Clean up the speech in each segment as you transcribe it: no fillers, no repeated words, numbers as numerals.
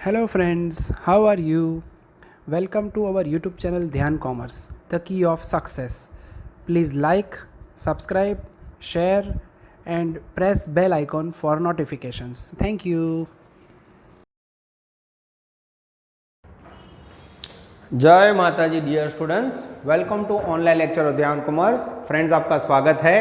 Hello friends, how are you? Welcome to our YouTube channel Dhyan Commerce, the key of success. Please like, subscribe, share and press bell icon for notifications. Thank you. जय माता जी dear students, welcome to online lecture of Dhyan commerce. Friends, आपका स्वागत है।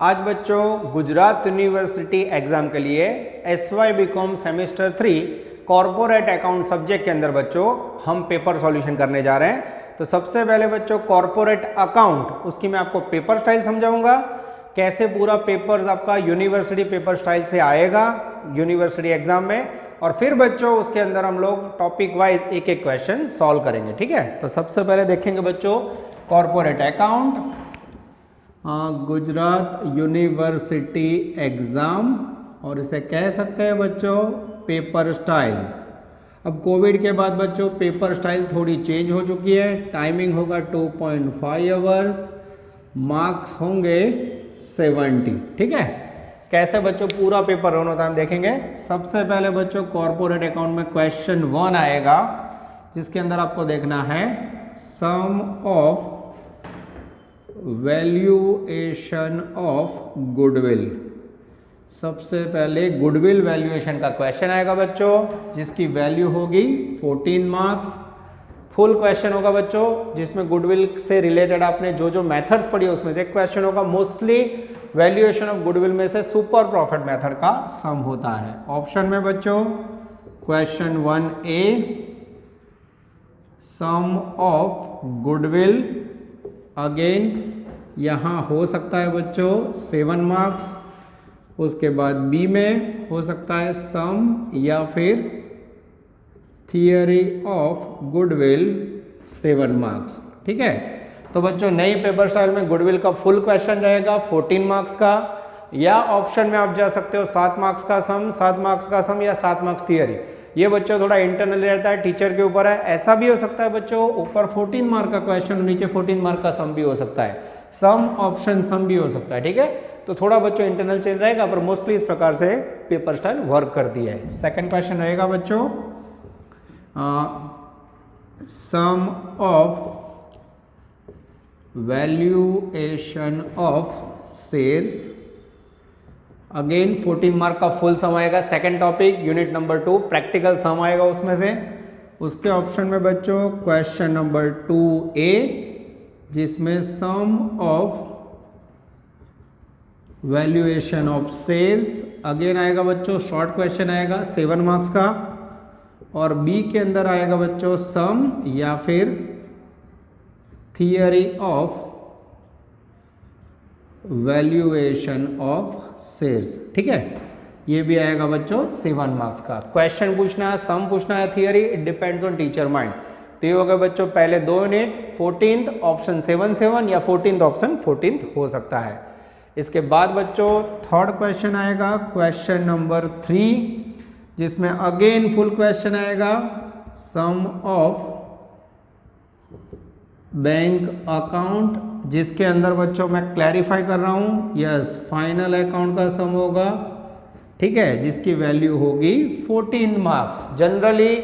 आज बच्चों Gujarat university exam के लिए SY BCom semester 3 corporate account subject के अंदर बच्चों हम पेपर सॉल्यूशन करने जा रहे हैं। तो सबसे पहले बच्चों कॉर्पोरेट अकाउंट, उसकी मैं आपको पेपर स्टाइल समझाऊंगा, कैसे पूरा पेपर्स आपका यूनिवर्सिटी पेपर स्टाइल से आएगा यूनिवर्सिटी एग्जाम में, और फिर बच्चों उसके अंदर हम लोग टॉपिक वाइज एक एक क्वेश्चन सॉल्व करेंगे। ठीक है, तो सबसे पहले देखेंगे बच्चों corporate account, Gujarat university exam, और इसे कह सकते हैं बच्चों पेपर स्टाइल। अब कोविड के बाद बच्चों पेपर स्टाइल थोड़ी चेंज हो चुकी है। टाइमिंग होगा 2.5 आवर्स, मार्क्स होंगे 70। ठीक है, कैसे बच्चों पूरा पेपर रन होता है हम देखेंगे। सबसे पहले बच्चों कॉर्पोरेट अकाउंट में क्वेश्चन 1 आएगा, जिसके अंदर आपको देखना है सम ऑफ वैल्यूएशन ऑफ गुडविल। सबसे पहले गुडविल वैल्यूएशन का क्वेश्चन आएगा बच्चों, जिसकी वैल्यू होगी 14 मार्क्स। फुल क्वेश्चन होगा बच्चों, जिसमें गुडविल से रिलेटेड आपने जो जो मेथड्स पढ़ी है उसमें से एक क्वेश्चन होगा। मोस्टली वैल्यूएशन ऑफ गुडविल में से सुपर प्रॉफिट मेथड का सम होता है। ऑप्शन में बच्चों question 1A sum of goodwill, again यहां हो सकता है बच्चों 7 मार्क्स। उसके बाद बी में हो सकता है सम या फिर थियरी ऑफ गुडविल 7 मार्क्स। ठीक है, तो बच्चों नई पेपर स्टाइल में गुडविल का फुल क्वेश्चन रहेगा 14 मार्क्स का, या ऑप्शन में आप जा सकते हो 7 मार्क्स का सम, 7 मार्क्स का सम या 7 मार्क्स थियरी। ये बच्चों थोड़ा इंटरनल रहता है, टीचर के ऊपर है। ऐसा भी हो सकता है बच्चों ऊपर 14 मार्क का क्वेश्चन, नीचे 14 मार्क का सम भी हो सकता है, सम ऑप्शन सम भी हो सकता है। ठीक है, तो थोड़ा बच्चों इंटरनल चेंज रहेगा, पर मोस्टली इस प्रकार से पेपर स्टाइल वर्क करती है। सेकेंड क्वेश्चन रहेगा बच्चों sum of valuation of shares, again 14 mark का फुल सम आएगा। Second topic unit number 2 practical sum आएगा उसमें से। उसके ऑप्शन में बच्चों क्वेश्चन नंबर 2A, जिसमें sum of valuation of shares, again आएगा बच्चों शॉर्ट क्वेश्चन आएगा 7 मार्क्स का। और बी के अंदर आएगा बच्चों सम या फिर theory of valuation of shares. ठीक है, ये भी आएगा बच्चों 7 मार्क्स का। क्वेश्चन पूछना है, सम पूछना है, theory, it depends on teacher mind. तो ये होगा बच्चों पहले 2 यूनिट, 14th ऑप्शन 7 या 14th ऑप्शन 14th हो सकता है। इसके बाद बच्चों थर्ड क्वेश्चन आएगा क्वेश्चन नंबर 3, जिसमें अगेन फुल क्वेश्चन आएगा सम ऑफ बैंक अकाउंट, जिसके अंदर बच्चों मैं क्लैरिफाई कर रहा हूं, यस फाइनल अकाउंट का सम होगा। ठीक है, जिसकी वैल्यू होगी 14 मार्क्स। जनरली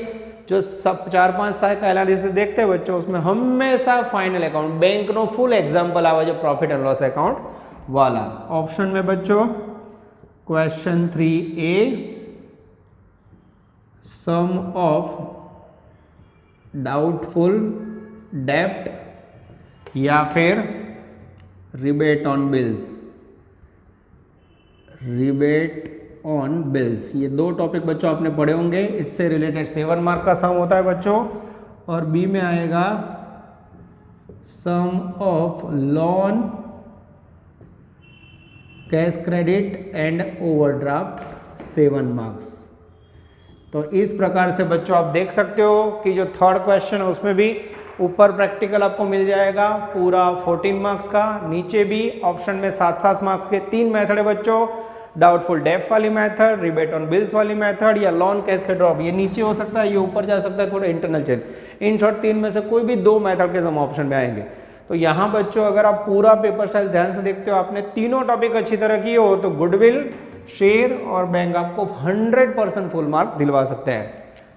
जो सब 4-5 साल का एनालिसिस देखते हैं बच्चों, उसमें हमेशा फाइनल अकाउंट बैंक नो फुल एग्जाम्पल आवा जो प्रॉफिट एंड लॉस अकाउंट वाला। ऑप्शन में बच्चों question 3A some of doubtful डेब्ट या फिर rebate on bills, rebate on bills. ये 2 टॉपिक बच्चों आपने पढ़े होंगे, इससे रिलेटेड 7 मार्क का सम होता है बच्चों। और बी में आएगा sum of loan, cash credit and overdraft 7 marks. तो इस प्रकार से बच्चों आप देख सकते हो कि जो थर्ड क्वेश्चन है उसमें भी ऊपर प्रैक्टिकल आपको मिल जाएगा पूरा 14 मार्क्स का, नीचे भी ऑप्शन में 7-7 मार्क्स के 3 मेथड है बच्चों, डाउटफुल डेब्ट वाली मेथड, रिबेट ऑन बिल्स वाली मेथड, या लोन कैश के ड्रॉप। ये नीचे हो सकता है, ये ऊपर जा सकता है, थोड़ा इंटरनल चेंज। इन शॉर्ट 3 में से कोई भी 2 मेथड के हम ऑप्शन में आएंगे। तो यहाँ बच्चों अगर आप पूरा पेपर स्टाइल ध्यान से देखते हो, आपने तीनों टॉपिक अच्छी तरह किए हो, तो गुडविल, शेयर और बैंक आपको 100% फुल मार्क दिलवा सकते हैं।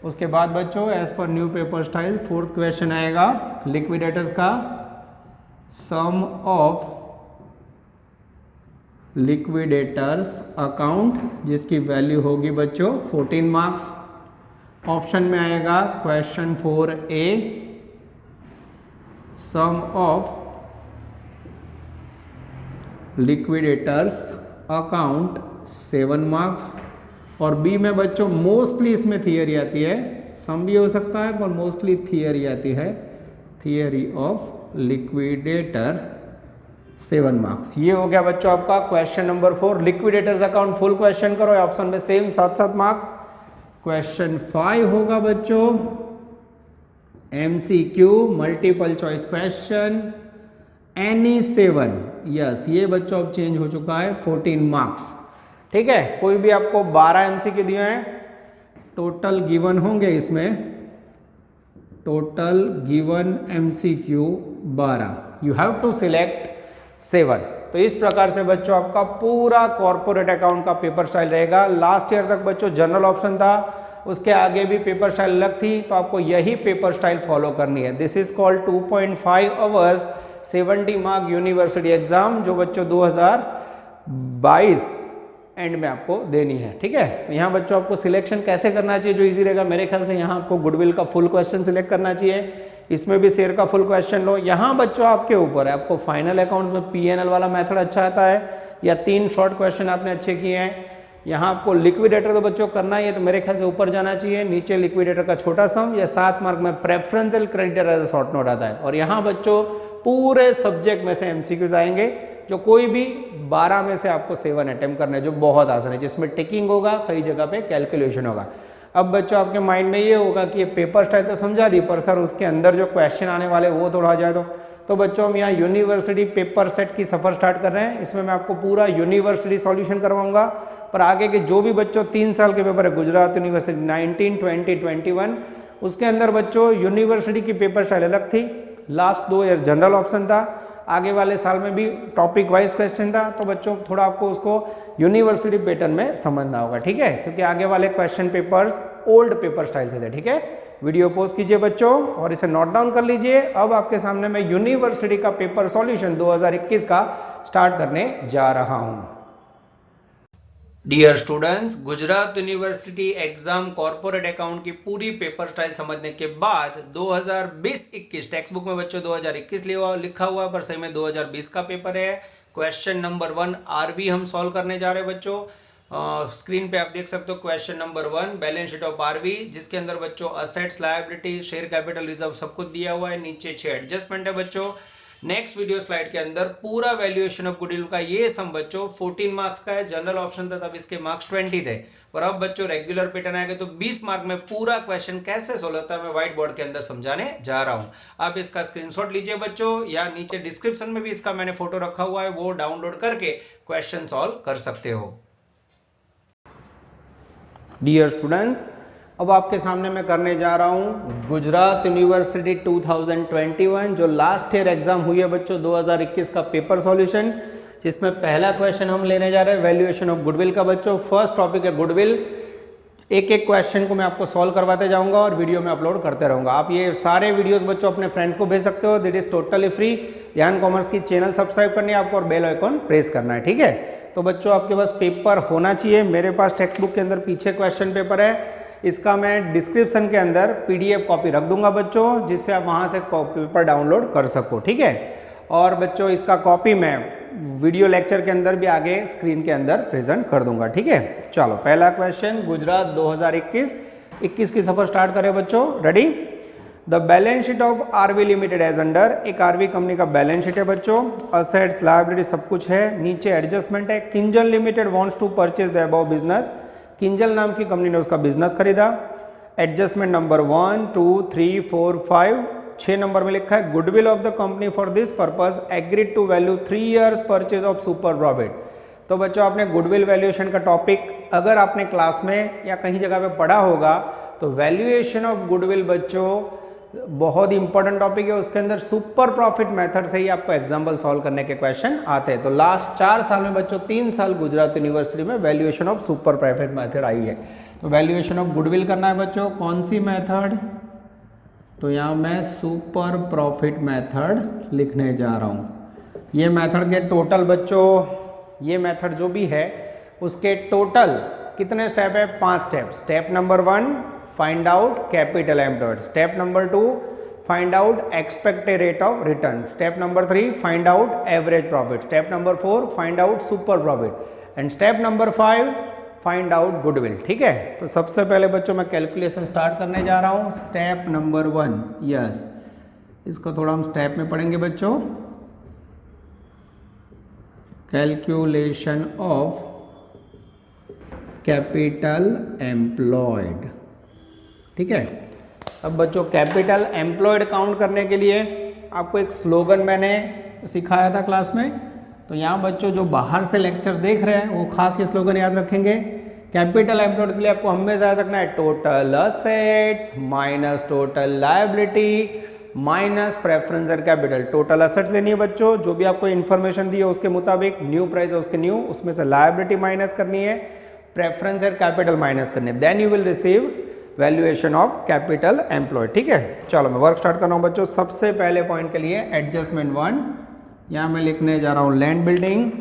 उसके बाद बच्चों एज पर new paper style fourth question आएगा लिक्विडेटर्स का, सम ऑफ लिक्विडेटर्स अकाउंट जिसकी वैल्यू होगी बच्चों 14 मार्क्स। ऑप्शन में आएगा question 4A, sum of liquidators account 7 marks. और बी में बच्चों मोस्टली इसमें थियरी आती है, सम भी हो सकता है पर मोस्टली थियरी आती है, थियरी ऑफ लिक्विडेटर 7 मार्क्स। ये हो गया बच्चों आपका question number 4। Liquidators account full question करो, ऑप्शन में सेम 7-7 मार्क्स। क्वेश्चन 5 होगा बच्चों MCQ multiple choice question, any 7, yes ये बच्चों अब चेंज हो चुका है 14 मार्क्स। ठीक है, कोई भी आपको 12 MCQ दिए हैं, टोटल गिवन होंगे इसमें, total given MCQ 12, you have to select 7। तो इस प्रकार से बच्चों आपका पूरा कॉर्पोरेट अकाउंट का पेपर स्टाइल रहेगा। लास्ट ईयर तक बच्चों जनरल ऑप्शन था, उसके आगे भी पेपर स्टाइल अलग थी, तो आपको यही पेपर स्टाइल फॉलो करनी है। This is called 2.5 hours 70 mark university exam, जो बच्चों 2022 एंड में आपको देनी है। ठीक है, तो यहाँ बच्चों आपको सिलेक्शन कैसे करना चाहिए जो इजी रहेगा, मेरे ख्याल से यहाँ आपको गुडविल का फुल क्वेश्चन सिलेक्ट करना चाहिए, इसमें भी शेयर का फुल क्वेश्चन लो। यहाँ बच्चों आपके ऊपर है, आपको फाइनल अकाउंट्स में PNL वाला मेथड अच्छा आता है या 3 शॉर्ट क्वेश्चन आपने अच्छे किए हैं। यहाँ आपको लिक्विडेटर तो बच्चों करना ही है, तो मेरे ख्याल से ऊपर जाना चाहिए, नीचे लिक्विडेटर का छोटा सम या 7 मार्क में preferential creditor as a short note आता है। और यहाँ बच्चों पूरे सब्जेक्ट में से MCQs आएंगे, जो कोई भी 12 में से आपको 7 अटेम्प्ट करना है, जो बहुत आसान है, जिसमें टिकिंग होगा, कई जगह पे कैलकुलेशन होगा। अब बच्चों आपके माइंड में ये होगा कि ये पेपर स्टाइल तो समझा दी, पर सर उसके अंदर जो क्वेश्चन आने वाले वो थोड़ा आ जाए तो बच्चों हम यहाँ यूनिवर्सिटी पेपर सेट की सफ़र स्टार्ट कर रहे हैं। इसमें मैं आपको पूरा यूनिवर्सिटी सॉल्यूशन करवाऊंगा, पर आगे के जो भी बच्चों 3 साल के पेपर है, गुजरात यूनिवर्सिटी 19, 20, 21, उसके अंदर बच्चों यूनिवर्सिटी की पेपर स्टाइल अलग थी। लास्ट 2 ईयर जनरल ऑप्शन था, आगे वाले साल में भी टॉपिक वाइज क्वेश्चन था, तो बच्चों थोड़ा आपको उसको यूनिवर्सिटी पैटर्न में समझना होगा। ठीक है, क्योंकि आगे वाले question papers old paper style से थे। ठीक है, वीडियो पोस्ट कीजिए बच्चों और इसे नोट डाउन कर लीजिए। अब आपके सामने मैं यूनिवर्सिटी का पेपर सॉल्यूशन 2021 का स्टार्ट करने जा रहा हूं। Dear students, Gujarat university exam corporate account की पूरी पेपर स्टाइल समझने के बाद 2020-21 टेक्स्ट बुक में बच्चों 2021 लिखा हुआ है, पर सही में 2020 का पेपर है। क्वेश्चन नंबर 1 आरबी हम सॉल्व करने जा रहे हैं बच्चों। स्क्रीन पे आप देख सकते हो question number 1 balance sheet of RB, जिसके अंदर बच्चों assets, liabilities, share capital, reserve सब कुछ दिया हुआ है। नीचे 6 एडजस्टमेंट है बच्चों। नेक्स्ट वीडियो स्लाइड के अंदर पूरा वैल्यूएशन ऑफ गुडविल का ये सम बच्चों 14 मार्क्स का है। जनरल ऑप्शन था तब इसके मार्क्स 20 थे, और अब बच्चों रेगुलर पैटर्न आएगा तो 20 मार्क में पूरा क्वेश्चन कैसे सोल्व होता है मैं व्हाइट बोर्ड के अंदर समझाने जा रहा हूं। आप इसका स्क्रीनशॉट लीजिए बच्चों, या नीचे डिस्क्रिप्शन में भी इसका मैंने फोटो रखा हुआ है, वो डाउनलोड करके क्वेश्चन सॉल्व कर सकते हो। डियर स्टूडेंट्स, अब आपके सामने मैं करने जा रहा हूं गुजरात यूनिवर्सिटी 2021 जो लास्ट ईयर एग्जाम हुई है बच्चों 2021 का पेपर सॉल्यूशन, जिसमें पहला क्वेश्चन हम लेने जा रहे हैं वैल्यूएशन ऑफ गुडविल का बच्चों। फर्स्ट टॉपिक है गुडविल। एक एक क्वेश्चन को मैं आपको सॉल्व करवाते जाऊंगा और वीडियो में अपलोड करते रहूंगा। आप ये सारे वीडियोस बच्चों अपने फ्रेंड्स को भेज सकते हो, दिट इज टोटली फ्री। ध्यान कॉमर्स की चैनल सब्सक्राइब करनी है आपको और बेल आइकॉन प्रेस करना है। ठीक है, तो बच्चों आपके पास पेपर होना चाहिए। मेरे पास टेक्स्ट बुक के अंदर पीछे क्वेश्चन पेपर है, इसका मैं डिस्क्रिप्शन के अंदर PDF कॉपी रख दूंगा बच्चों, जिससे आप वहां से पेपर डाउनलोड कर सको। ठीक है, और बच्चों इसका कॉपी मैं वीडियो लेक्चर के अंदर भी आगे स्क्रीन के अंदर प्रेजेंट कर दूंगा। ठीक है, चलो पहला क्वेश्चन गुजरात 2021 की सफर स्टार्ट करें बच्चों। Ready? The balance sheet of RV limited as under, एक आरवी कंपनी का बैलेंस शीट है बच्चों, असेट्स, लायबिलिटी सब कुछ है। नीचे एडजस्टमेंट है, Kinjal limited wants to purchase the above business, Kinjal नाम की कंपनी ने उसका बिजनेस खरीदा। एडजस्टमेंट नंबर 1, 2, 3, 4, 5, 6 नंबर में लिखा है goodwill of the company for this purpose agreed to value 3 years purchase of super profit. तो बच्चों आपने गुडविल वैल्यूएशन का टॉपिक अगर आपने क्लास में या कहीं जगह पे पढ़ा होगा तो वैल्यूएशन ऑफ गुडविल बच्चों बहुत ही इंपॉर्टेंट टॉपिक है। उसके अंदर सुपर प्रॉफिट मेथड से ही आपको एग्जाम्पल सॉल्व करने के क्वेश्चन आते हैं। तो लास्ट 4 साल में बच्चों 3 साल गुजरात यूनिवर्सिटी में valuation of super profit method I है। तो वैल्यूएशन ऑफ गुडविल करना है बच्चों, कौन सी मेथड, तो यहाँ मैं सुपर प्रॉफिट मेथड लिखने जा रहा हूँ। ये मेथड के टोटल बच्चों, ये मेथड जो भी है उसके टोटल कितने स्टेप है, 5 step. Step number 1 find out capital employed, step number 2 find out expected rate of return, step number 3 find out average profit, step number 4 find out super profit and step number 5 find out goodwill. ठीक है, तो सबसे पहले बच्चों मैं calculation start करने जा रहा हूँ। स्टेप नंबर 1, यस, इसको थोड़ा हम स्टेप में पढ़ेंगे बच्चों। Calculation of capital employed. ठीक है, अब बच्चों कैपिटल एम्प्लॉयड काउंट करने के लिए आपको एक स्लोगन मैंने सिखाया था क्लास में, तो यहाँ बच्चों जो बाहर से लेक्चर्स देख रहे हैं वो खास ये स्लोगन याद रखेंगे। कैपिटल एम्प्लॉयड के लिए आपको हमेशा याद रखना है total assets minus total liability minus preference and capital. Total assets लेनी है बच्चों, जो भी आपको इन्फॉर्मेशन दी है उसके मुताबिक, न्यू प्राइस है उसके न्यू, उसमें से लायबिलिटी माइनस करनी है, प्रेफरेंस एंड कैपिटल माइनस करनी है, then you will receive valuation of capital employed. ठीक है, चलो मैं वर्क स्टार्ट कर रहा हूँ बच्चों। सबसे पहले पॉइंट के लिए एडजस्टमेंट 1, यहाँ मैं लिखने जा रहा हूँ लैंड बिल्डिंग।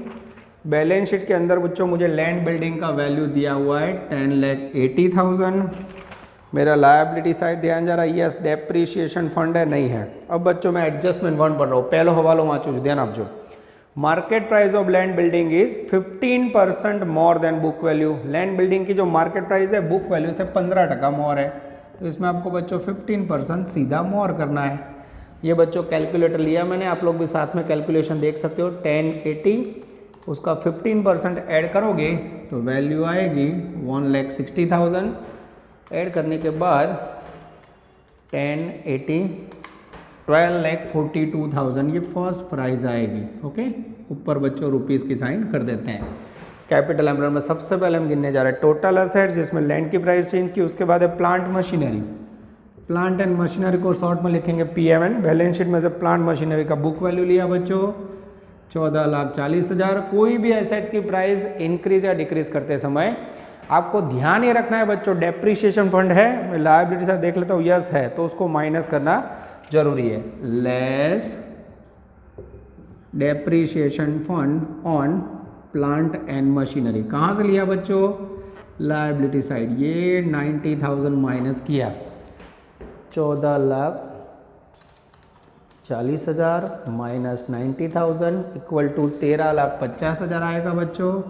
बैलेंस शीट के अंदर बच्चों मुझे लैंड बिल्डिंग का वैल्यू दिया हुआ है 10,80,000। मेरा लायबिलिटी साइड ध्यान जा रहा है, यस डेप्रीशिएशन फंड है, नहीं है। अब बच्चों मैं एडजस्टमेंट 1 पढ़ रहा हूँ, पहलो हवालो वाँचो, ध्यान आपजो। Market price of land building is 15% more than book value. Land building की जो मार्केट प्राइस है बुक वैल्यू से 15% मोर है, तो इसमें आपको बच्चों 15% सीधा मोर करना है। ये बच्चों कैलकुलेटर लिया मैंने, आप लोग भी साथ में कैलकुलेशन देख सकते हो। 1080 उसका 15% ऐड करोगे तो वैल्यू आएगी 1,60,000। ऐड करने के बाद 1080 12,42,000 ये फर्स्ट प्राइस आएगी। ओके, ऊपर बच्चों रुपीस की साइन कर देते हैं। कैपिटल एम्प्लॉयड में सबसे पहले हम गिनने जा रहे हैं टोटल असेट्स, जिसमें लैंड की प्राइस चेंज की, उसके बाद है plant machinery. Plant and machinery को शॉर्ट में लिखेंगे PMN। बैलेंस शीट में से प्लांट मशीनरी का बुक वैल्यू लिया बच्चों 14,40,000। कोई भी एसेट्स की प्राइस इंक्रीज या डिक्रीज करते समय आपको ध्यान ये रखना है बच्चों, डेप्रीशिएशन फंड है, मैं लायबिलिटी से देख लेता हूँ, यस है, तो उसको माइनस करना जरूरी है। Less depreciation fund on plant and machinery, कहाँ से लिया बच्चों, लायबिलिटी साइड। ये 90,000 माइनस किया, 14,40,000 माइनस 90,000 इक्वल टू 13,50,000 आएगा बच्चों।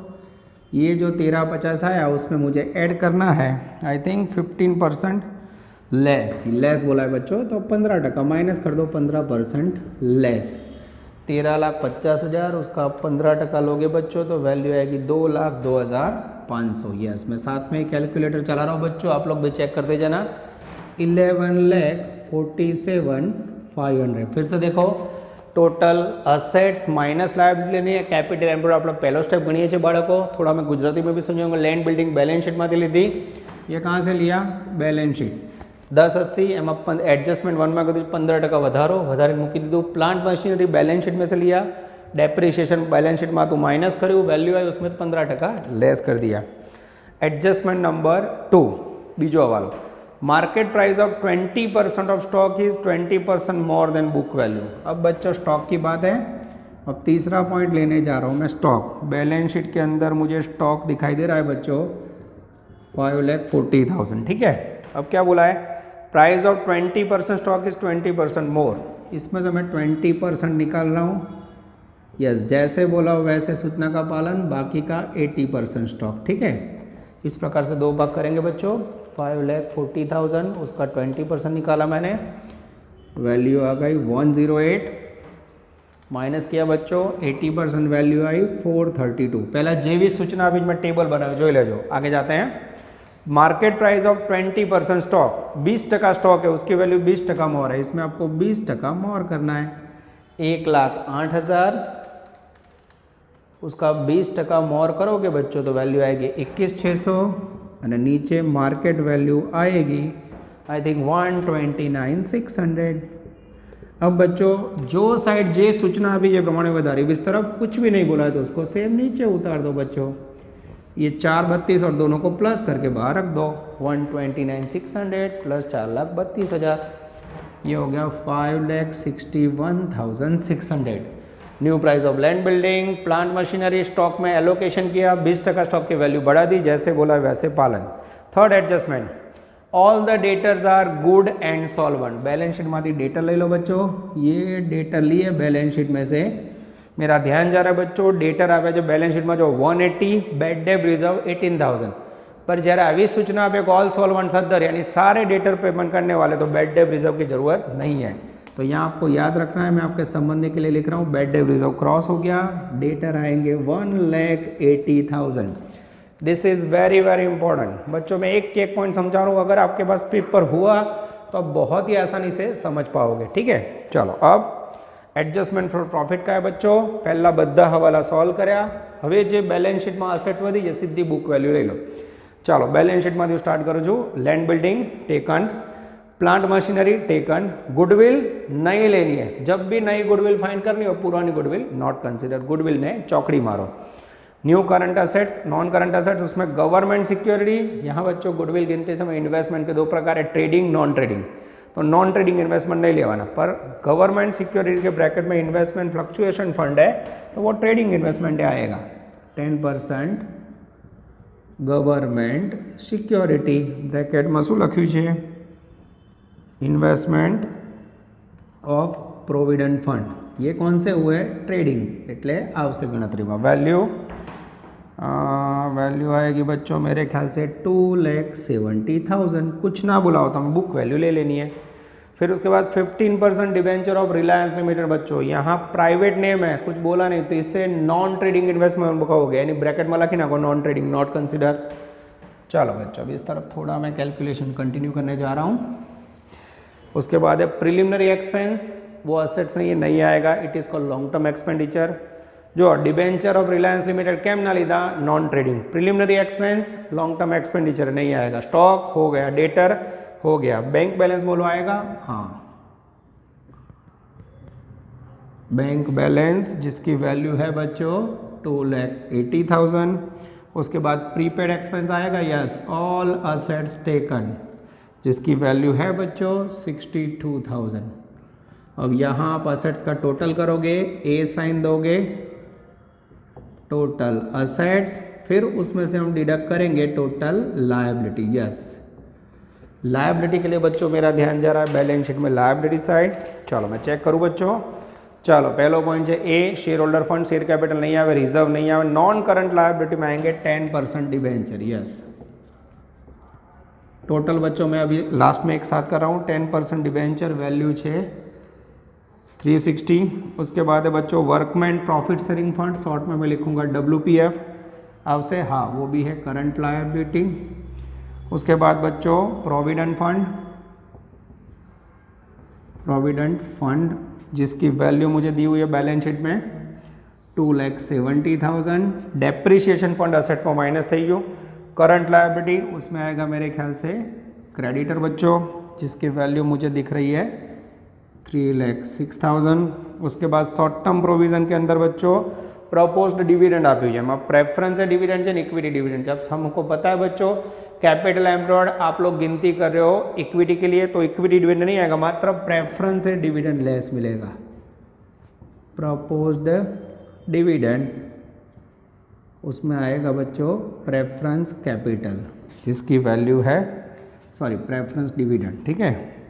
ये जो 13,50 आया उसमें मुझे ऐड करना है आई थिंक 15% लेस बोला है बच्चों, तो 15% माइनस कर दो, 15% लेस। 13,50,000 उसका 15% लोगे बच्चों तो वैल्यू आएगी 2,02,500। यस, मैं साथ में कैलकुलेटर चला रहा हूँ बच्चों, आप लोग भी चेक करते जाना। 11,47,500। फिर से देखो, टोटल असेट्स माइनस लायबिलिटी लेनी है, कैपिटल एम्प्लॉयड આપણે પહેલો સ્ટેપ ગણીએ છીએ બાળકો। थोड़ा मैं गुजराती में भी समझाऊंगा। लैंड बिल्डिंग बैलेंस शीट में ली थी, ये कहाँ से लिया, बैलेंस शीट 1080 એમાં એડજસ્ટમેન્ટ 1 में કીધું 15% વધારે મૂકી દીધું। प्लांट मशीनरी बैलेंस शीट में से लिया, डेप्रीशिएशन बैलेंस शीट में तो माइनस કર્યું, वैल्यू आई उसमें 15% लेस कर दिया। एडजस्टमेंट नंबर 2 बीजो हवालो, market price of 20% of stock is 20% more than book value. अब बच्चों स्टॉक की बात है, अब तीसरा पॉइंट लेने जा रहा हूँ मैं, स्टॉक। बैलेंस शीट के अंदर मुझे स्टॉक दिखाई दे रहा है बच्चों 5,40,000। ठीक है, अब क्या बोला है, प्राइस ऑफ 20% स्टॉक इज 20% मोर। इसमें से मैं 20% निकाल रहा हूँ, यस, जैसे बोला हो वैसे सूचना का पालन, बाकी का 80% स्टॉक। ठीक है, इस प्रकार से 2 भाग करेंगे बच्चों। 5,40,000 उसका 20% निकाला मैंने, वैल्यू आ गई 108, माइनस किया बच्चों 80% वैल्यू आई 432। पहला जेवी सूचना अभी मैं टेबल बनावी जो ले जाओ, आगे जाते हैं। Market price of 20% stock, 20% stock है, उसकी वैल्यू 20% मोर है, इसमें आपको 20% मोर करना है। 1,08,000 उसका 20% मोर करोगे बच्चों तो वैल्यू आएगी 21,600 और नीचे मार्केट वैल्यू आएगी आई थिंक 129,600। अब बच्चों जो साइड जे सूचना अभी ये प्रमाणे વધારી, इस तरफ कुछ भी नहीं बोला है तो उसको सेम नीचे उतार दो बच्चों। ये 432 और दोनों को प्लस करके बाहर रख दो, 129,600 प्लस 4,32,000, ये हो गया 5,61,600। New price of land building plant machinery stock में एलोकेशन किया, 20% स्टॉक की वैल्यू बढ़ा दी, जैसे बोला वैसे पालन। Third adjustment, all the debtors are good and solvent. Balance sheet में डेटर ले लो बच्चों, ये डेटर लिए बैलेंस शीट में से, मेरा ध्यान जा रहा है बच्चों डेटर आवे जो बैलेंस शीट में जो 180, बेड डेब रिजर्व 18,000, पर जरा આવી सूचना पे ऑल सॉल्वेंट सदर यानी सारे डेटर पेमेंट करने वाले तो बेड डेब रिजर्व की जरूरत नहीं है। तो यहाँ आपको याद रखना है, मैं आपके संबंध के लिए लिख रहा हूँ, बेड डेब रिजर्व क्रॉस हो गया, डेटर आएंगे 1,80,000। This is very very important बच्चों, मैं एक पॉइंट समझा रहा हूँ, अगर आपके पास पेपर हुआ तो आप बहुत ही आसानी से समझ पाओगे। ठीक है, चलो अब एडजस्टमेंट फॉर प्रॉफिट का है बच्चों, पहला बधा हवाला सॉल्व કર્યા। હવે જે બેલેન્સ શીટમાં અસેટ્સ વધી છે સીધી બુક વેલ્યુ લઈ લો। ચાલો બેલેન્સ શીટમાંથી હું સ્ટાર્ટ કરું છું। Land building taken, plant machinery taken, goodwill नहीं लेनी है, जब भी नई गुडविल फाइंड करनी हो पुरानी गुडविल नॉट कंसिडर, गुडविल ने चौकड़ी मारो। New current assets, non current assets, उसमें गवर्नमेंट सिक्योरिटी, यहाँ बच्चों गुडविल गिनते समय इन्वेस्टमेंट के दो प्रकार है, ट्रेडिंग नॉन ट्रेडिंग, तो नॉन ट्रेडिंग इन्वेस्टमेंट नहीं लेवाना, पर गवर्नमेंट सिक्योरिटी के ब्रैकेट में इन्वेस्टमेंट फ्लक्चुएशन फंड है तो वो ट्रेडिंग इन्वेस्टमेंट आएगा। 10% गवर्नमेंट सिक्योरिटी ब्रैकेट में शू लख्यू है, इन्वेस्टमेंट ऑफ प्रोविडेंट फंड, ये कौन से हुए ट्रेडिंग, एटले आवश्य गणतरी में। वैल्यू वैल्यू आएगी बच्चों मेरे ख्याल से 2,70,000, कुछ ना बुलाओ तो हमें बुक वैल्यू ले लेनी है। फिर उसके बाद 15% डिबेंचर ऑफ रिलायंस लिमिटेड बच्चों, यहाँ प्राइवेट नेम है, कुछ बोला नहीं तो इससे नॉन ट्रेडिंग इन्वेस्टमेंट हो गया, यानी ब्रैकेट में लखी ना को नॉन ट्रेडिंग नॉट कंसिडर। चलो बच्चों अभी इस तरफ थोड़ा मैं कैलकुलेशन कंटिन्यू करने जा रहा हूँ। उसके बाद है प्रिलिमिनरी एक्सपेंस, वो असेट्स नहीं, ये नहीं आएगा, it is called long term expenditure. जो डिबेंचर ऑफ रिलायंस लिमिटेड केम ना लीधा, non trading, preliminary expense long term expenditure नहीं आएगा। स्टॉक हो गया, डेटर हो गया, बैंक बैलेंस बोलो आएगा, हाँ बैंक बैलेंस जिसकी वैल्यू है बच्चों 2,80,000। उसके बाद प्रीपेड एक्सपेंस आएगा, यस, ऑल असेट्स टेकन जिसकी वैल्यू है बच्चों 62,000। अब यहाँ आप असेट्स का टोटल करोगे, ए साइन दोगे, टोटल असेट्स, फिर उसमें से हम डिडक्ट करेंगे टोटल लायबिलिटी। यस, लायबिलिटी के लिए बच्चों मेरा ध्यान जा रहा है बैलेंस शीट में लायबिलिटी साइड। चलो मैं चेक करूँ बच्चों, चलो पहलो पॉइंट है a, share holder fund, share capital नहीं आवे, रिजर्व नहीं आवे, नॉन करंट लायबिलिटी में आएंगे 10% डिबेंचर। यस, टोटल बच्चों मैं अभी लास्ट में एक साथ कर रहा हूँ, 10% डिबेंचर वैल्यू है 360। उसके बाद है बच्चों workman profit sharing fund, short में मैं लिखूँगा WPF, अब से हाँ वो भी है करंट लायबिलिटी। उसके बाद बच्चों प्रोविडेंट फंड जिसकी वैल्यू मुझे दी हुई है बैलेंस शीट में 2,70,000। डेप्रिसिएशन फंड असेट्स में माइनस थी गयो। करंट लायबिलिटी उसमें आएगा मेरे ख्याल से क्रेडिटर बच्चों जिसकी वैल्यू मुझे दिख रही है 3,06,000। उसके बाद शॉर्ट टर्म प्रोविजन के अंदर बच्चों प्रपोज्ड डिविडेंड आप प्रेफरेंस है डिविडेंड है इक्विटी डिविडेंड। जब हमको पता है बच्चों कैपिटल एम्प्लॉयड आप लोग गिनती कर रहे हो इक्विटी के लिए, तो इक्विटी डिविडेंड नहीं आएगा, मात्र प्रेफरेंस है डिविडेंड लेस मिलेगा। प्रपोज्ड डिविडेंड उसमें आएगा बच्चों प्रेफरेंस कैपिटल जिसकी वैल्यू है प्रेफरेंस डिविडेंड, ठीक है,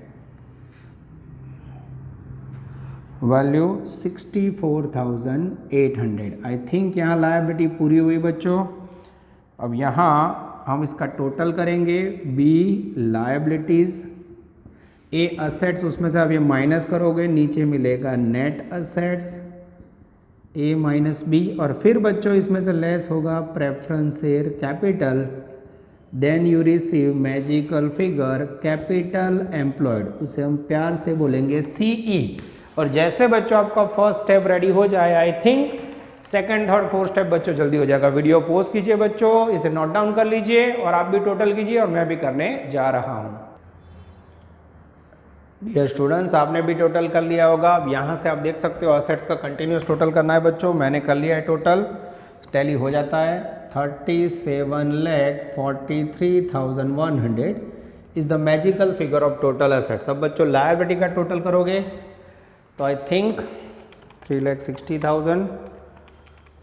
वैल्यू 64,800। आई थिंक यहाँ लायबिलिटी पूरी हुई बच्चों। अब यहाँ हम इसका टोटल करेंगे, बी लायबिलिटीज़, ए असेट्स, उसमें से आप ये माइनस करोगे नीचे मिलेगा net assets a minus b, और फिर बच्चों इसमें से लेस होगा preference share capital, then you receive magical figure capital employed, उसे हम प्यार से बोलेंगे सीई। और जैसे बच्चों आपका फर्स्ट स्टेप रेडी हो जाए, I think second third fourth step बच्चों जल्दी हो जाएगा। वीडियो पॉज कीजिए बच्चों, इसे नोट डाउन कर लीजिए और आप भी टोटल कीजिए और मैं भी करने जा रहा हूँ। डियर स्टूडेंट्स आपने भी टोटल कर लिया होगा। अब यहाँ से आप देख सकते हो असेट्स का कंटिन्यूस टोटल करना है बच्चों, मैंने कर लिया है टोटल, टैली हो जाता है। 37,43,100 is the magical figure of total assets. अब बच्चों लायबिलिटी का टोटल करोगे तो आई थिंक 3,60,000,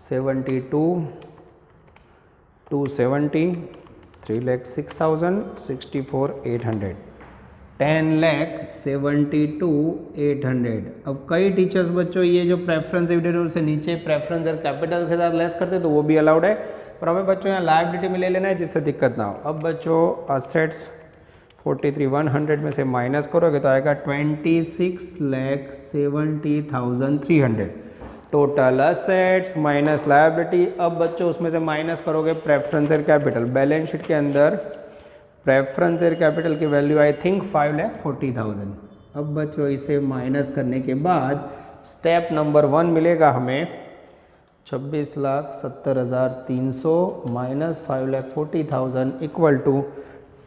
72, 270, 3,06,000, 64,800, 10,72,800। अब कई टीचर्स बच्चों ये जो प्रेफरेंस डिविडेंड से नीचे प्रेफरेंस और कैपिटल के साथ लेस करते तो वो भी अलाउड है, पर हमें बच्चों यहाँ लायबिलिटी में ले लेना है जिससे दिक्कत ना हो। अब बच्चों असेट्स 43,100 में से माइनस करोगे तो आएगा 26,70,300 टोटल असेट्स माइनस लायबिलिटी। अब बच्चों उसमें से माइनस करोगे प्रेफरेंस और कैपिटल। बैलेंस शीट के अंदर प्रेफरेंस और कैपिटल की वैल्यू आई थिंक 5,40,000। अब बच्चों इसे माइनस करने के बाद स्टेप नंबर 1 मिलेगा हमें 26,70,300 minus 5,40,000 equal to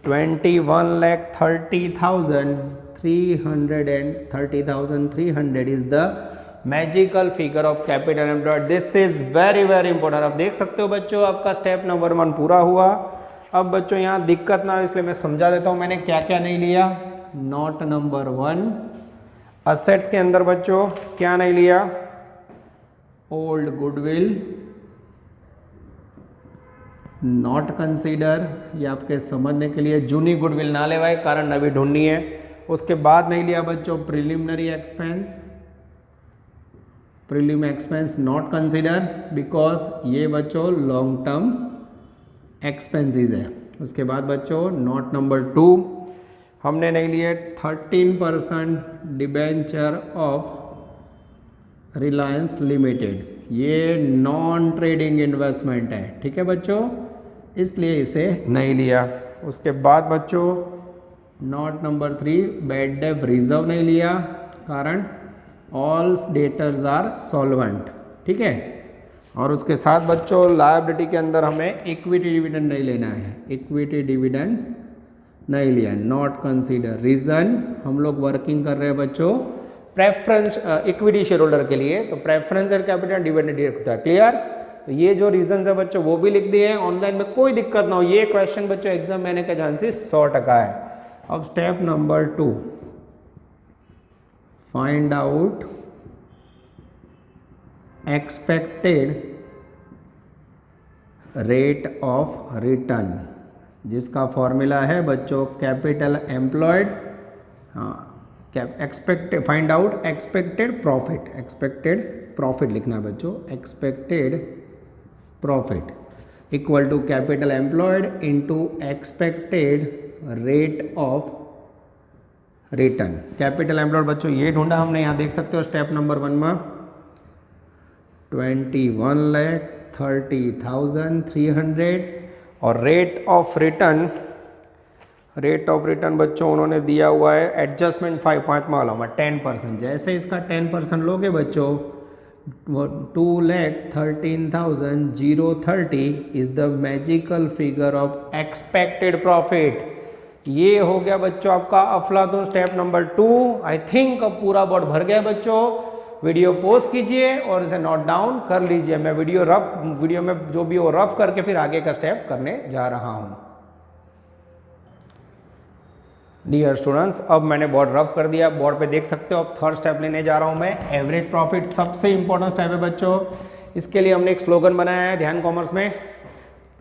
21,30,300 is the magical figure of capital employed. This is very very important. आप देख सकते हो बच्चों आपका स्टेप नंबर 1 पूरा हुआ। अब बच्चों यहाँ दिक्कत ना हो इसलिए मैं समझा देता हूँ मैंने क्या क्या नहीं लिया। नोट नंबर 1 असेट्स के अंदर बच्चों क्या नहीं लिया, ओल्ड गुडविल नॉट कंसीडर, ये आपके समझने के लिए जूनी गुडविल ना लेवाए कारण नवी ढूंढनी है। उसके बाद नहीं लिया बच्चों preliminary expense, prelim expense not consider because ये बच्चों लॉन्ग टर्म एक्सपेंसेस है। उसके बाद बच्चों नोट नंबर 2 हमने नहीं लिए 13% डिबेंचर ऑफ रिलायंस लिमिटेड, ये नॉन ट्रेडिंग इन्वेस्टमेंट है, ठीक है बच्चों, इसलिए इसे नहीं लिया। उसके बाद बच्चों note number 3 bad debt reserve नहीं लिया कारण ऑल डेटर्स आर सॉल्वेंट, ठीक है। और उसके साथ बच्चों लायबिलिटी के अंदर हमें इक्विटी डिविडेंड नहीं लेना है, इक्विटी डिविडेंड नहीं लिया, नॉट कंसीडर। रीजन हम लोग वर्किंग कर रहे हैं बच्चों प्रेफरेंस इक्विटी शेयर होल्डर के लिए, तो प्रेफरेंस और कैपिटल डिविडेंड होता है, क्लियर। तो ये जो रीजन है बच्चों वो भी लिख दिए, ऑनलाइन में कोई दिक्कत ना हो। ये क्वेश्चन बच्चों एग्जाम में आने का चांसेस 100% है। अब step number 2 find out expected rate of return, जिसका फॉर्मूला है बच्चों कैपिटल एम्प्लॉयड, हाँ expected, find out expected profit, expected profit लिखना है बच्चों, expected profit equal to capital employed into expected rate of return. Capital employed बच्चों ये ढूंढा हमने, यहाँ देख सकते हो स्टेप नंबर 1 में 21,30,300 और rate of return, rate of return बच्चों उन्होंने दिया हुआ है एडजस्टमेंट 5 वाला में 10%। जैसे इसका 10% लोगे बच्चों 2,13,030 is the magical figure of expected profit. ये हो गया बच्चों आपका अफलातून स्टेप नंबर 2। आई थिंक अब पूरा बोर्ड भर गया बच्चों। वीडियो पॉज कीजिए और इसे नोट डाउन कर लीजिए। मैं वीडियो में जो भी हो रफ करके फिर आगे का स्टेप करने जा रहा हूं। डियर स्टूडेंट्स, अब मैंने बोर्ड रफ कर दिया, बोर्ड पे देख सकते हो। अब थर्ड स्टेप लेने जा रहा हूं मैं, एवरेज प्रॉफिट। सबसे इंपॉर्टेंट स्टेप है बच्चों, इसके लिए हमने एक स्लोगन बनाया है ध्यान कॉमर्स में।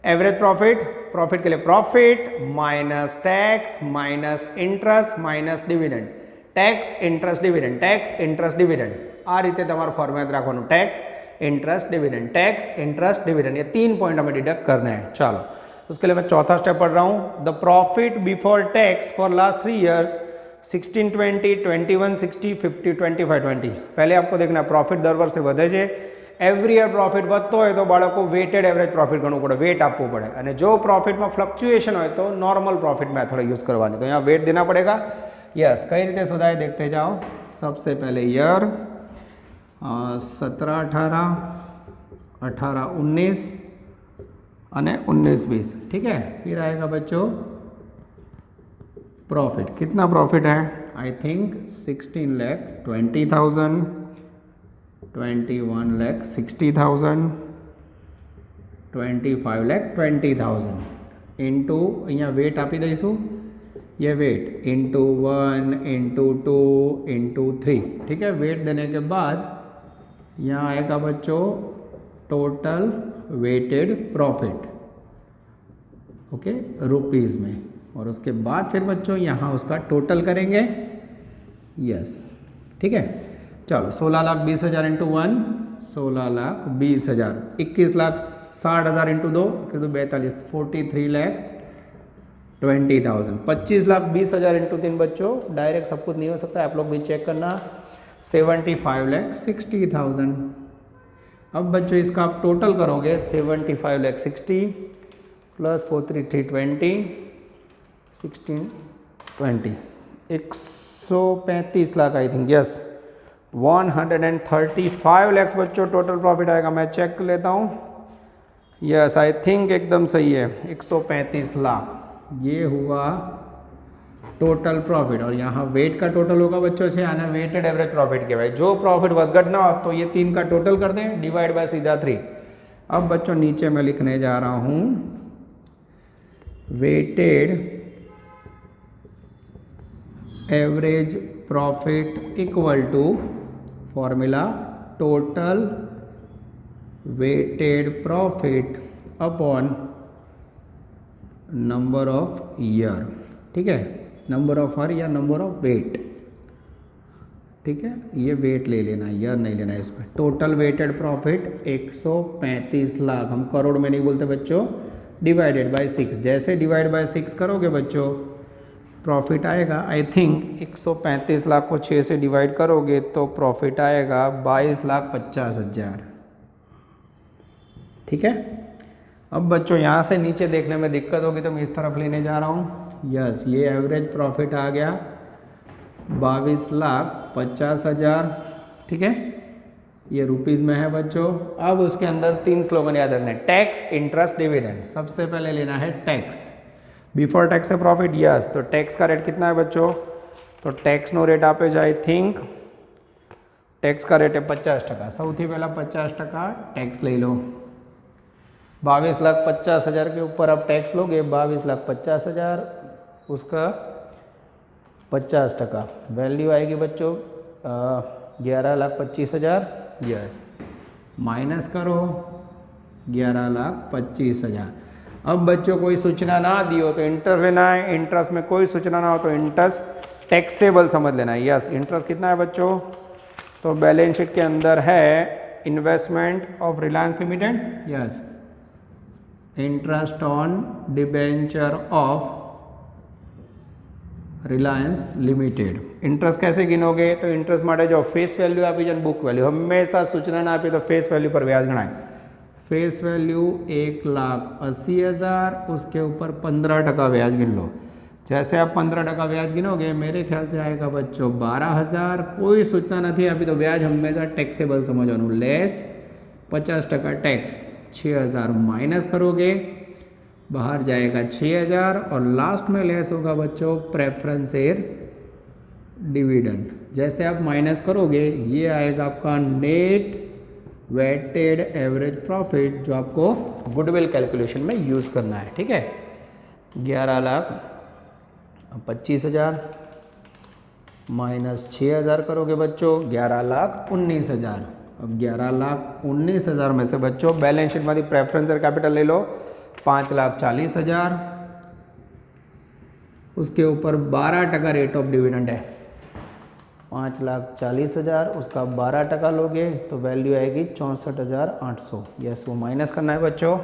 एवरेज प्रॉफिट, प्रॉफिट के लिए profit minus tax minus interest minus dividend, tax interest dividend, tax interest dividend. आ रीते તમારું ફોર્મ્યુલા યાદ રાખવાનું, tax interest dividend, tax interest dividend, ये 3 पॉइंट हमें डिडक्ट करने हैं। चलो उसके लिए मैं चौथा स्टेप पढ़ रहा हूँ। The profit before tax for last 3 years 1620, 2160, 50, 2520। पहले आपको देखना प्रॉफिट दर वर्षे વધે છે। एवरी ईयर प्रॉफिट વધતો હોય તો બાળકો વેટેડ એવરેજ પ્રॉफिट ગણવું પડે, વેટ આપવું પડે। અને જો પ્રॉफिटમાં फ्लक्चुएशन હોય તો नॉर्मल प्रॉफिट मेथड यूज करवानी। तो यहाँ वेट देना पड़ेगा। यस, कई रीते शोधाए देखते जाओ। सबसे पहले ईयर 17, 18, 18, 19 અને 19, 20, ठीक है। फिर आएगा बच्चों प्रॉफिट, कितना प्रॉफिट है? आई थिंक 16,20,000, 21,60,000, 25 લાખ 20,000 ઇન્ટુ અહીંયા વેટ આપી દઈશું, ये वेट इंटू 1 इंटू 2 इंटू 3, ठीक है। वेट देने के बाद यहाँ आएगा बच्चों total weighted profit, okay, rupees में। और उसके बाद फिर बच्चों यहाँ उसका टोटल करेंगे, यस, ठीक है। चलो 16,20,000 इंटू 1 16,20,000, 21,60,000 इंटू 2 42 43,20,000, 25,20,000 इंटू 3 बच्चों, डायरेक्ट सब कुछ नहीं हो सकता, आप लोग भी चेक करना, 75,60,000। अब बच्चों इसका आप टोटल करोगे 75,60,000 plus 43,20 16 20 135 lakh I think, yes 135 lakh बच्चों टोटल प्रॉफिट आएगा। मैं चेक कर लेता हूँ, यस आई थिंक एकदम सही है, 135 लाख ये हुआ टोटल प्रॉफिट। और यहाँ वेट का टोटल होगा बच्चों से आना वेटेड एवरेज प्रॉफिट के भाई, जो प्रॉफिट વધઘટ ना हो तो ये 3 का टोटल कर दें, डिवाइड बाय सीधा 3। अब बच्चों नीचे मैं लिखने जा रहा हूँ weighted average profit equal to formula total weighted profit upon number of year, ठीक है, नंबर ऑफ ईयर या नंबर ऑफ वेट, ठीक है। ये वेट ले लेना, ईयर नहीं लेना है इसमें। टोटल वेटेड प्रॉफिट 135 लाख, हम करोड़ में नहीं बोलते बच्चों, डिवाइडेड बाय 6। जैसे डिवाइड बाय 6 करोगे बच्चों प्रॉफिट आएगा, आई थिंक 135 लाख को 6 से डिवाइड करोगे तो प्रॉफिट आएगा 22,50,000, ठीक है। अब बच्चों यहाँ से नीचे देखने में दिक्कत होगी तो मैं इस तरफ लेने जा रहा हूँ, यस ये एवरेज प्रॉफिट आ गया 22,50,000, ठीक है, ये रुपीज़ में है बच्चों। अब उसके अंदर 3 स्लोगन याद रखना है, टैक्स, इंटरेस्ट, डिविडेंड। सबसे पहले लेना है टैक्स, बिफोर टैक्स है प्रॉफिट, यस, तो टैक्स का रेट कितना है बच्चों, तो टैक्स नो रेट आप आई थिंक टैक्स का रेट है 50%। સૌથી पहला 50% टैक्स ले लो, 22,50,000 के ऊपर आप टैक्स लोगे, 22,50,000 उसका 50%, वैल्यू आएगी बच्चों 11,25,000, यस, माइनस करो 11,25,000। अब बच्चों कोई सूचना ना दी हो तो इंटरेस्ट लेना है, इंटरेस्ट में कोई सूचना ना हो तो इंटरेस्ट टैक्सेबल समझ लेना है, यस। इंटरेस्ट कितना है बच्चों, तो बैलेंस शीट के अंदर है investment of Reliance limited, yes, interest on debenture of Reliance limited. Interest कैसे गिनोगे, तो इंटरेस्ट माटे जो फेस वैल्यू आपी जाए बुक वैल्यू, हमेशा सूचना ना आपी तो फेस वैल्यू पर ब्याज गणाय। फेस वैल्यू 1,80,000, उसके ऊपर 15% ब्याज गिन लो। जैसे आप 15% ब्याज गिनोगे मेरे ख्याल से आएगा बच्चों 12,000। कोई सूचना नहीं आपी तो ब्याज हमेशा टैक्सेबल समझवानुं, लेस 50% टैक्स, 6,000 माइनस करोगे बाहर जाएगा 6,000 और लास्ट में लेस होगा बच्चों प्रेफरेंस शेयर डिविडेंड। जैसे आप माइनस करोगे ये आएगा आपका नेट वेटेड एवरेज प्रॉफिट, जो आपको गुडविल कैलकुलेशन में यूज़ करना है, ठीक है। 11,25,000 माइनस 6,000 करोगे बच्चों 11,19,000। अब 11,19,000 में से बच्चों बैलेंस शीट में प्रेफरेंस कैपिटल ले लो 5,40,000, उसके ऊपर 12% रेट ऑफ डिविडेंड है, 5,40,000 उसका 12% लोगे तो वैल्यू आएगी 64,800, यस वो माइनस करना है बच्चों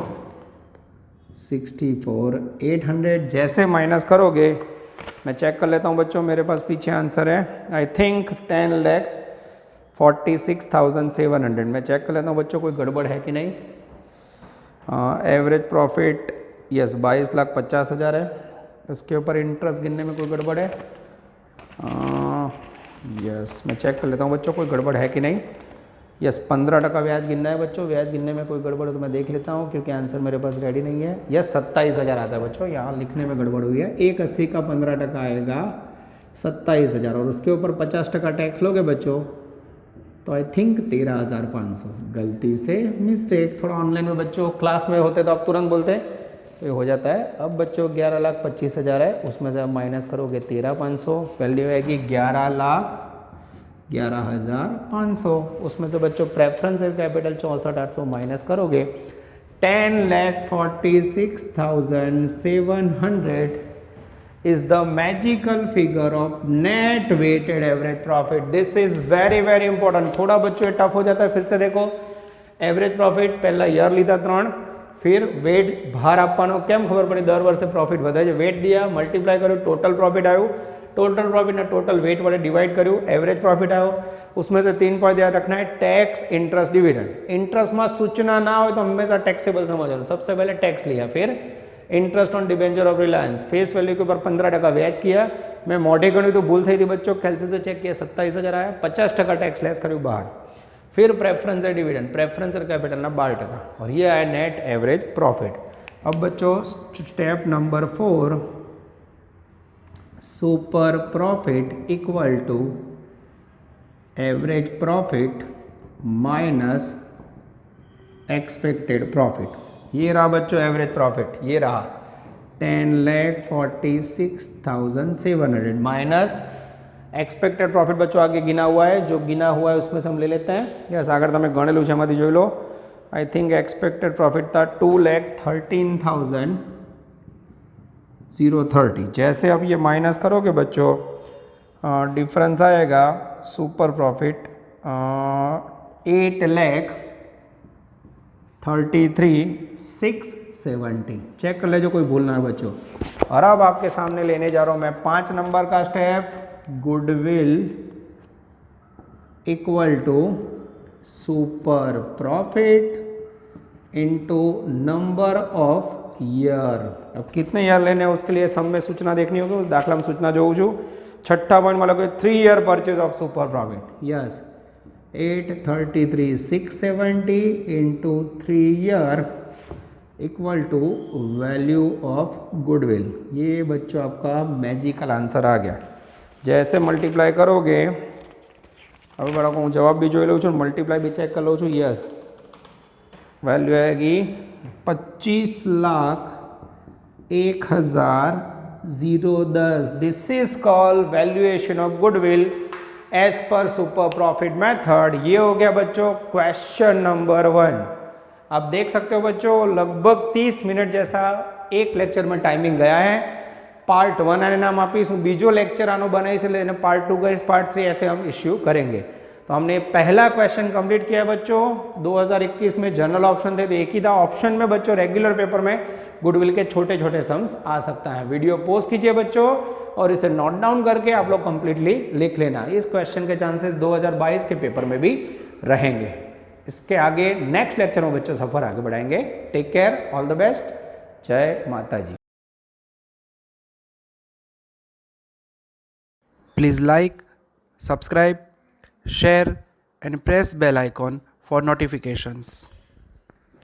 64,800। जैसे माइनस करोगे मैं चेक कर लेता हूँ बच्चों, मेरे पास पीछे आंसर है आई थिंक 10,46,700। मैं चेक कर लेता हूँ बच्चों कोई गड़बड़ है कि नहीं। एवरेज प्रॉफिट यस 22,50,000 है, उसके ऊपर इंटरेस्ट गिनने में कोई गड़बड़ है, यस मैं चेक कर लेता हूँ बच्चों कोई गड़बड़ है कि नहीं। यस 15% ब्याज गिनना है बच्चों, ब्याज गिनने में कोई गड़बड़ हो तो मैं देख लेता हूँ क्योंकि आंसर मेरे पास रेडी नहीं है। यस 27,000 आता है बच्चों, यहाँ लिखने में गड़बड़ हुई है। 1,80 का 15% आएगा 27,000 और उसके ऊपर 50% टैक्स लोगे बच्चों तो आई थिंक 13,500, गलती से मिस्टेक। थोड़ा ऑनलाइन में बच्चों क्लास में होते तो आप तुरंत बोलते, तो ये हो जाता है। अब बच्चों 11,25,000 है, उसमें से आप माइनस करोगे 13,500, वैल्यू आएगी 11,11,500। उसमें से बच्चों प्रेफरेंशियल कैपिटल 64,800 माइनस करोगे 10,46,700 is the magical figure of net weighted average profit. This is very very important. थोड़ा बच्चों टफ हो जाता है, फिर से देखो। एवरेज प्रॉफिट पहला યર લીધા 3, फिर वेट भार આપવાનો, કેમ ખબર પડી દર વર્ષે પ્રોફિટ વધે છે, વેટ दिया, મલ્ટીપ્લાય કર્યું, ટોટલ પ્રોફિટ આવ્યું, टोटल प्रॉफिट ने टोटल वेट वडे डिवाइड કર્યું, एवरेज प्रॉफिट आयो। उसमें से 3 पॉइंट याद रखना है, टैक्स, इंटरेस्ट, डिविडेंड। इंटरेस्ट में सूचना ना हो तो हमेशा टैक्सेबल समझ लो। सबसे पहले टैक्स लिया, फिर interest on debenture of Reliance, face value के ऊपर 15% ब्याज किया। मैं मोटे गणित तो भूल थी बच्चों, कैलसी से चेक किया 27,000 आया, 50% टैक्स लेस करूँ बाहर। फिर प्रेफरेंस डिविडेंड, प्रेफरेंस कैपिटल ना 12%, और ये आया नेट एवरेज प्रॉफिट। अब बच्चों step number 4, super profit equal to average profit minus expected profit. ये रहा बच्चों एवरेज प्रॉफिट, ये रहा 10,46,700 माइनस एक्सपेक्टेड प्रॉफिट। बच्चों आगे गिना हुआ है, जो गिना हुआ है उसमें से हम ले लेते हैं। यस, अगर तमें गणेलू है एमांथी जोई लो। आई थिंक एक्सपेक्टेड प्रॉफिट था 2,13,030। जैसे अब ये माइनस करोगे बच्चों, डिफरेंस आएगा सुपर प्रॉफिट 8,33,670। चेक कर लेजो, कोई भूल ना है बच्चों। और अब आपके सामने लेने जा रहा हूं मैं 5 नंबर का step, goodwill equal to super profit into number of year. अब कितने ईयर लेने हैं उसके लिए सब में सूचना देखनी होगी। उस दाखला में सूचना जो छू 6ठा पॉइंट में लगे 3 year purchase of super profit. Yes, 8,33,670 into 3 year equal to value of goodwill. ये बच्चों आपका मैजिकल आंसर आ गया। जैसे मल्टीप्लाई करोगे, अब बड़ा को जवाब भी जो लूँ छू, मल्टीप्लाई भी चेक कर लो छू। यस, वैल्यू आएगी 25,01,010। This is called valuation of goodwill as per super profit method. ये हो गया बच्चों क्वेश्चन नंबर 1। आप देख सकते हो बच्चों, लगभग 30 मिनट जैसा एक लेक्चर में टाइमिंग गया है। पार्ट 1 आने नाम आपीशू, बीजो लेक्चर आनो बनाई से लेने पार्ट 2 गई, पार्ट 3 ऐसे हम इश्यू करेंगे। तो हमने पहला क्वेश्चन कंप्लीट किया है बच्चों। 2021 में जनरल ऑप्शन थे तो एक ही था। ऑप्शन में बच्चों रेगुलर पेपर में गुडविल के छोटे छोटे सम्स आ सकता है। वीडियो पोस्ट कीजिए बच्चों और इसे नोट डाउन करके आप लोग कंप्लीटली लिख लेना। इस क्वेश्चन के चांसेस 2022 के पेपर में भी रहेंगे। इसके आगे नेक्स्ट लेक्चर में बच्चों सफर आगे बढ़ाएंगे। Take care, all the best, जय माता जी। Please like, subscribe, share and press bell icon for notifications.